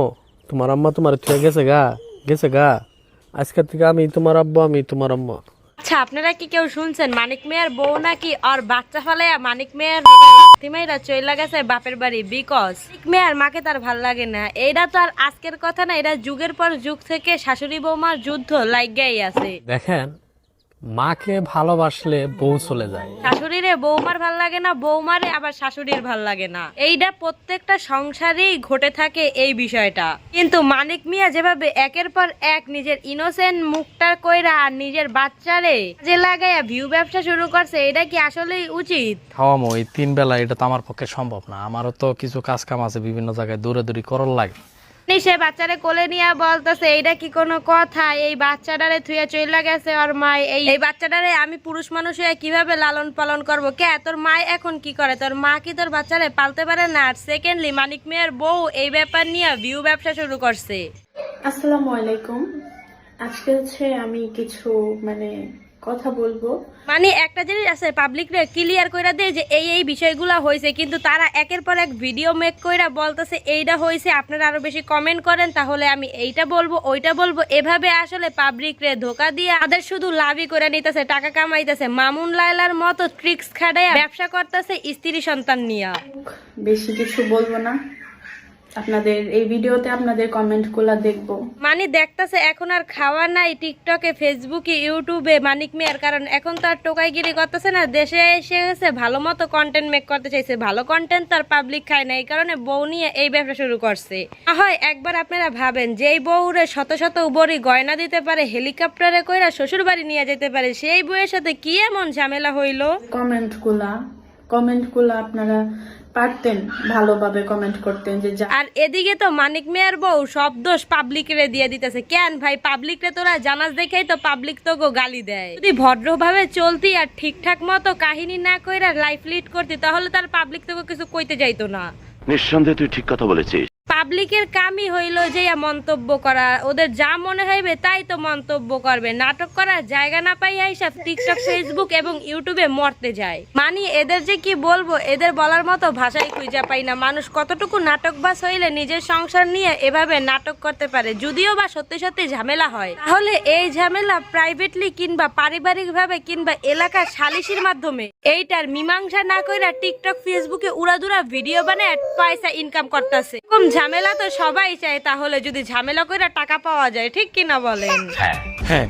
ও তোমার আম্মা তোমার থেকে গেছে গা আজকের থেকে আমি তোমার আব্বু আমি তোমার আম্মা। আচ্ছা আপনারা কি কেউ শুনছেন মানিক মিয়ার বউ নাকি আর বাচ্চা ফালাইয়া মানিক মিয়ার মেয়েরা চইলা গেছে বাপের বাড়ি বিকজ মানিক মিয়ার মাকে তার ভাল লাগে না। এইটা তো আর আজকের কথা না, এটা যুগের পর যুগ থেকে শাশুড়ি বৌমার যুদ্ধ লাগাই আছে। দেখেন, মাকে ভালোবাসলে বউ চলে যায়। শাশুড়িরে বৌমার ভাল লাগে না, বৌমারে আবার শাশুড়ির ভাল লাগে না। এইটা প্রত্যেকটা সংসারেই ঘটে থাকে এই বিষয়টা। কিন্তু মানিক মিয়া যেভাবে একের পর এক নিজের ইনোসেন্ট মুখটা কইরা আর নিজের বাচ্চারে যে লাগাইয়া ভিউ ব্যবসা শুরু করছে, এটা কি আসলেই উচিত? খাওয়ামো এই 3 বেলা, এটা তো আমার পক্ষে সম্ভব না। আমারও তো কিছু কাজ কাম আছে, বিভিন্ন জায়গায় দৌড়াদৌড়ি করার লাগে। সে বাচ্চারে কোলে নিয়ে বলতেছে এইটা কি কোনো কথা? এই বাচ্চাটারে থুয়া চইলা গেছে আর মা, এই বাচ্চাটারে আমি পুরুষ মানুষ হয়ে কিভাবে লালন পালন করবো? কে তোর মা এখন কি করে? তোর মা কি তোর বাচ্চারে পালতে পারে না? আর সেকেন্ডলি মানিক মিয়ার বউ এই ব্যাপার নিয়ে ভিউ ব্যবসা শুরু করছে। আসসালামু আলাইকুম। আজকে আমি কিছু কথা বলবো। একটা জিনিস আছে, পাবলিক রে ক্লিয়ার কইরা দেয় যে এই বিষয়গুলা হয়েছে, কিন্তু তারা একের পর এক ভিডিও মেক কইরা বলতেছে এইটা হয়েছে, আপনারা আরো বেশি কমেন্ট করেন তাহলে আমি এইটা বলবো ওইটা বলবো। এভাবে আসলে পাবলিক রে ধোকা দিয়ে তাদের শুধু লাভই করে নিতেছে, টাকা কামাইতেছে। মামুন লায়লার মতো ট্রিক্স খাটাইয়া ব্যবসা করতেছে স্ত্রী সন্তান নিয়া। বেশি কিছু বলবো না, আপনাদের এই ভিডিওতে আপনাদের কমেন্টগুলো দেখবো। দেখতেছে এখন আর খাওয়া নাই টিকটকে, ফেসবুকে, ইউটিউবে মানিক মিয়ার, কারণ এখন তো আর টোকাইগিরি করতেছে না, দেশে এসে গেছে, ভালো মতো কন্টেন্ট মেক করতে চাইছে। ভালো কন্টেন্ট তার পাবলিক খায় না, এই কারণে বউ নিয়ে এই ব্যবসা শুরু করছে। হয় একবার আপনারা ভাবেন, যেই বউরে শত শত বড়ি গয়না দিতে পারে, হেলিকপ্টারে কইরা শ্বশুর বাড়ি নিয়ে যেতে পারে, সেই বউয়ের সাথে কি এমন ঝামেলা হইলো? কমেন্টগুলো আপনারা পারতেন ভালোভাবে কমেন্ট করতেন যে আর এদিকে তো মানিক মিয়ার বউ সব দোষ পাবলিকরে দিয়ে দিতেছে। কেন ভাই, পাবলিকরে তোরা জানাস দেখেই তো পাবলিক তো গালি দেয়। যদি ভদ্রভাবে চলতি আর ঠিকঠাক মতো কাহিনী না কইরা লাইফ লিড করতি, তাহলে তার পাবলিক তো কিছু কইতে যাইতো না। নিঃসন্দেহে তুই ঠিক কথা বলেছিস। পাবলিকের কামই হইলো যে মন্তব্য করা, ওদের যা মনে হইবে তাই তো মন্তব্য করবে। নাটক করার জায়গা না পাই হিসাব টিকটক, ফেসবুক এবং ইউটিউবে মরতে যায়। এদের যে কি বলবো, এদের বলার মতো ভাষাই খুঁজে পাই না। মানুষ কতটুকু নাটকবাজ হইলে নিজের সংসার নিয়ে এভাবে নাটক করতে পারে? যদিও বা সত্যি সত্যি ঝামেলা হয়, তাহলে এই ঝামেলা প্রাইভেটলি কিংবা পারিবারিক ভাবে কিংবা এলাকার সালিশির মাধ্যমে এইটার মীমাংসা না কইরা টিকটক, ফেসবুকে উড়াদুরা ভিডিও বানায় পয়সা ইনকাম করতেছে। ঝামেলা তো সবাই চায়, তাহলে যদি ঝামেলা কইরা টাকা পাওয়া যায়, ঠিক কিনা বলেন? হ্যাঁ।